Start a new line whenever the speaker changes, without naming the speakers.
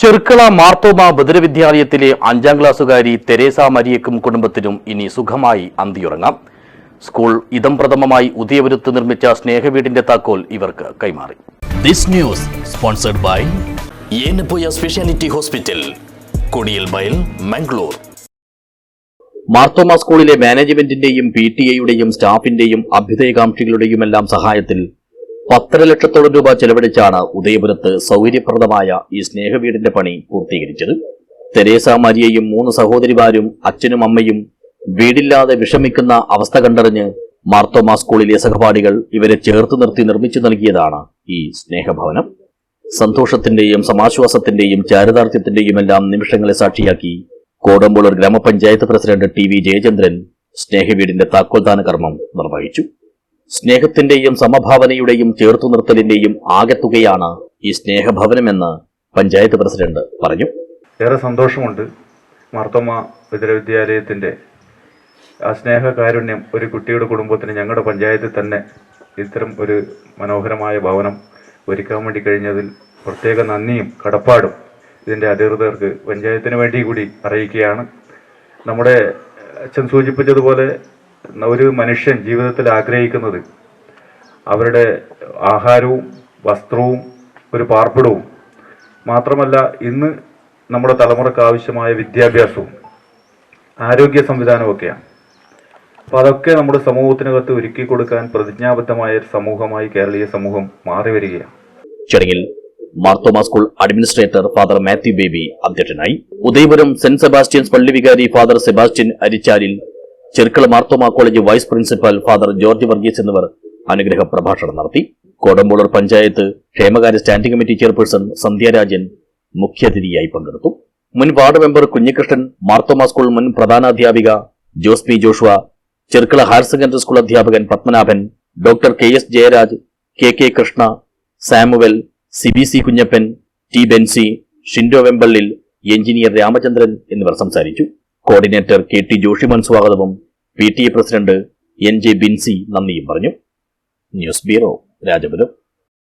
Cherkala Marthoma ബദിരവിദ്യാലയത്തിലെ 5ാം ക്ലാസ്സുകാരി Teresa മരിയക്കും കുടുംബത്തിനും ഇനി സുഖമായി അന്തിയുറങ്ങാം. സ്കൂൾ ഇദം പ്രഥമമായി ഉദയപുരത്ത് നിർമ്മിച്ച സ്നേഹവീടിന്റെ താക്കോൽ ഇവർക്ക് കൈമാറി.
This news sponsored by Yenepoya speciality hospital, Kodiyalbail, Mangalore.
Marthoma സ്കൂളിലെ മാനേജ്മെന്റിന്റെയും PTA-യുടെയും സ്റ്റാഫിന്റെയും അഭ്യുദയകാംക്ഷികളുടെയുമെല്ലാം സഹായത്തിൽ 1.5 ലക്ഷത്തോളം രൂപ ചെലവഴിച്ചാണ് ഉദയപുരത്ത് സൗകര്യപ്രദമായ ഈ സ്നേഹവീടിന്റെ പണി പൂർത്തീകരിച്ചത്. തെരേസ മരിയയും 3 സഹോദരിമാരും അച്ഛനും അമ്മയും വീടില്ലാതെ വിഷമിക്കുന്ന അവസ്ഥ കണ്ടറിഞ്ഞ് മാർത്തോമ സ്കൂളിലെ സഹപാഠികൾ ഇവരെ ചേർത്ത് നിർത്തി നിർമ്മിച്ചു നൽകിയതാണ് ഈ സ്നേഹഭവനം. സന്തോഷത്തിന്റെയും സമാശ്വാസത്തിന്റെയും ചാരിതാർത്ഥ്യത്തിന്റെയുമെല്ലാം നിമിഷങ്ങളെ സാക്ഷിയാക്കി കോടമ്പുളൂർ ഗ്രാമപഞ്ചായത്ത് പ്രസിഡന്റ് TV ജയചന്ദ്രൻ സ്നേഹവീടിന്റെ താക്കോൽദാന കർമ്മം നിർവഹിച്ചു. സ്നേഹത്തിന്റെയും സമഭാവനയുടെയും ചേർത്തുനിർത്തലിന്റെയും ആകെത്തുകയാണ് ഈ സ്നേഹഭവനമെന്ന് പഞ്ചായത്ത് പ്രസിഡന്റ് പറഞ്ഞു.
ഏറെ സന്തോഷമുണ്ട്. മാർത്തോമ ബദിരവിദ്യാലയത്തിന്റെ ആ സ്നേഹകാരുണ്യം ഒരു കുട്ടിയുടെ കുടുംബത്തിന് ഞങ്ങളുടെ പഞ്ചായത്തിൽ തന്നെ ഇത്തരം ഒരു മനോഹരമായ ഭവനം ഒരുക്കാൻ വേണ്ടി കഴിഞ്ഞതിൽ പ്രത്യേക നന്ദിയും കടപ്പാടും ഇതിന്റെ അധികൃതർക്ക് പഞ്ചായത്തിന് വേണ്ടി കൂടി അറിയിക്കുകയാണ്. നമ്മുടെ അച്ഛൻ സൂചിപ്പിച്ചതുപോലെ ഒരു മനുഷ്യൻ ജീവിതത്തിൽ ആഗ്രഹിക്കുന്നത് അവരുടെ ആഹാരവും വസ്ത്രവും ഒരു പാർപ്പിടവും മാത്രമല്ല, ഇന്ന് നമ്മുടെ തലമുറക്ക് ആവശ്യമായ വിദ്യാഭ്യാസവും ആരോഗ്യ സംവിധാനമൊക്കെയാണ്. അപ്പോൾ അതൊക്കെ നമ്മുടെ സമൂഹത്തിനകത്ത് ഒരുക്കി കൊടുക്കാൻ പ്രതിജ്ഞാബദ്ധമായ ഒരു സമൂഹമായി കേരളീയ സമൂഹം മാറി വരികയാണ്.
ചടങ്ങിൽ Marthoma school administrator father Mathew Baby അധ്യക്ഷനായി. ഉദയപുരം സെന്റ് സെബാസ്റ്റ്യൻസ് പള്ളി വികാരി father Sebastian Arichalil, Cherkala Marthoma college vice principal father George Varghese എന്നിവർ അനുഗ്രഹ പ്രഭാഷണം നടത്തി. കോടമ്പുളൂർ പഞ്ചായത്ത് ക്ഷേമകാര്യ സ്റ്റാൻഡിംഗ് കമ്മിറ്റി ചെയർപേഴ്സൺ സന്ധ്യാരാജൻ മുഖ്യാതിഥിയായി പങ്കെടുത്തു. മുൻ ward member Kunhikrishnan, Marthoma school മുൻ പ്രധാനാധ്യാപിക Jose P Joshua, Cherkala higher secondary school അധ്യാപകൻ Padmanabhan, doctor KS Jayaraj, KK Krishna, Samuel, CBC Kunhappan, T Benzy, Shindo Vempallil, engineer Ramachandran എന്നിവർ സംസാരിച്ചു. കോർഡിനേറ്റർ KT ജോഷിമൻ സ്വാഗതവും PTA പ്രസിഡന്റ് NJ ബിൻസി നന്ദിയും പറഞ്ഞു. News bureau, Rajapuram.